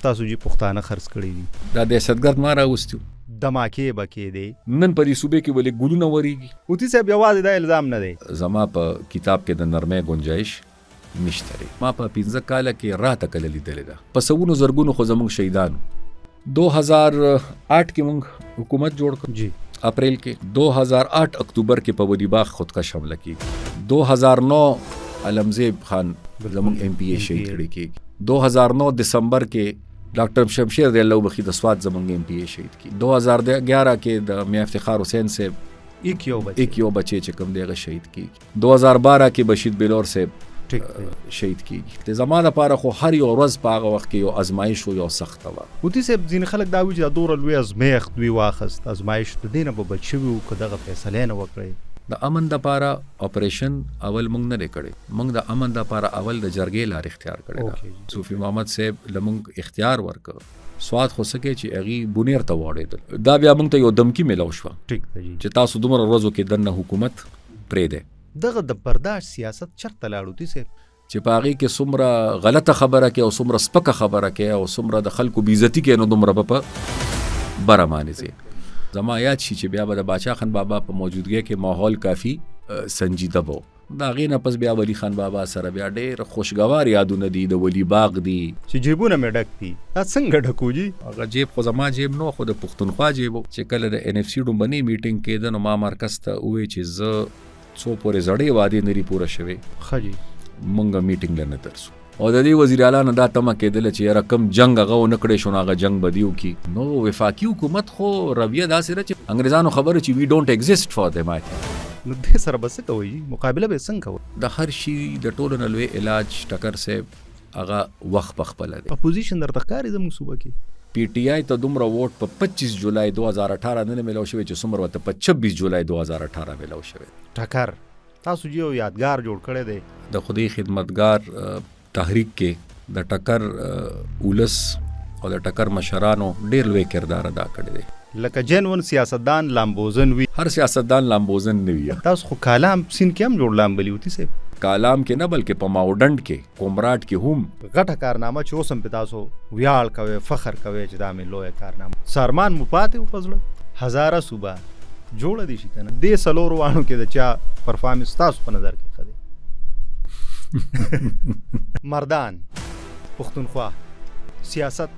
تاسو جی پښتانه خرڅ کړي دي دا دهشتګرد ما راوستیو دماکې بکې دی نن په دې صوبې کې ولې ګلونه وریږي اوتی صاحب یوازې دا الزام نه دی زما په کتاب کې د نرمۍ گنجائش نشته لري ما په 15 کال کې راته کله لیدلې ده په سونو زرګونو خو زموږ شهیدانو 2008 کې موږ حکومت جوړ کړ جی اپریل کې 2008 اکتوبر کې په ودی باغ خودکش حمله کیږي 2009 علمزیب خان زموږ ایم پی ای شهید کړي کیږي 2009 دسمبر کې ډاکټر شمشیر رضی الله بخی د سواد زموږ ایم پی ای شهید کی 2011 کې د میا افتخار حسین صاحب ایک یو بچی چې کوم دیغه شهید کی 2012 کې بشیر بلور صاحب شهید کیږي د زمانه لپاره خو هر یو ورځ په هغه وخت کې یو ازمایش او یو سخت و اوتی صاحب ځین خلک دا وی چې دور لوی ازمیخت وی واخست ازمایش د دینه په بچو کو دغه فیصله نه وکړي د امن د لپاره اپریشن اول مونږ نه کړی مونږ د امن د لپاره اول د جرګې لار اختیار کړی صوفي محمد صاحب لمونږ اختیار ورکړ سواد خو سکه چې اغي بونیر ته وړېدل دا بیا مونږ ته یو دمکی ملو شو ټیک دی چې تاسو دومره ورځو کې دنه حکومت پرې ده دغه د برداشت سیاست چرته لاړو دي صاحب چې پاغي کې څومره غلطه خبره کې او څومره سپکه خبره کې او څومره د خلکو بیزتی کې نو دومره په برمانه سي زما یاد شي چې بیا به د باچا خان بابا په موجودګۍ کې ماحول کافی سنجیده وو دا غینه پس بیا ولی خان بابا سره بیا ډېر خوشگوار یادونه دي د ولی باغ دي چې جیبونه مې ډک دي دا څنګه ډکو جی هغه جیب خو زما جیب نو خو د پښتونخوا جیب چې کله د ان اف سی ډومبني میټینګ کې د نو ما مرکز ته وې چې ز څو پورې زړې وادي نری پوره شوي خجی مونږه میټینګ لنه ترسو او د دې وزیر اعلی نه دا تمه کېدل چې رقم جنگ هغه نکړې شو هغه جنگ بدیو کی نو وفاقي حکومت خو رویه داسې را چې انګريزانو خبره چې وی ډونټ ایگزیسټ فار دیم آی نو دې سره بس کوي مقابله به څنګه کوي د هر شي د ټولو نلوي علاج ټکر سے هغه وخت پخپل دی اپوزیشن درته کاری زموږ صوبه کې پی ټی آی ته دومره ووټ په 25 جولای 2018 نه ملو شوی چې څومره وته په 26 جولای 2018 ملو شوی ټکر تاسو یو یادګار جوړ کړی دی د خودي خدمتګار تحریک کې د ټکر اولس او د ټکر مشرانو ډیر لوی کردار ادا کړی دی لکه جنون سیاستدان لامبوزن وی هر سیاستدان لامبوزن نه وي تاسو خو کالام سین کې هم جوړ لامبلی وتی سه کالام کې نه بلکې په ماوډند کې کومراټ کې هم غټه کارنامه چې اوسم په تاسو ویاړ کوي فخر کوي چې دا مې لوی کارنامه سارمان مو پاتې و پزړه هزاره صوبه جوړ دي شي کنه دې سلور وانو کې د چا پرفارمنس تاسو په نظر کې خدي مردان پښتونخوا سیاست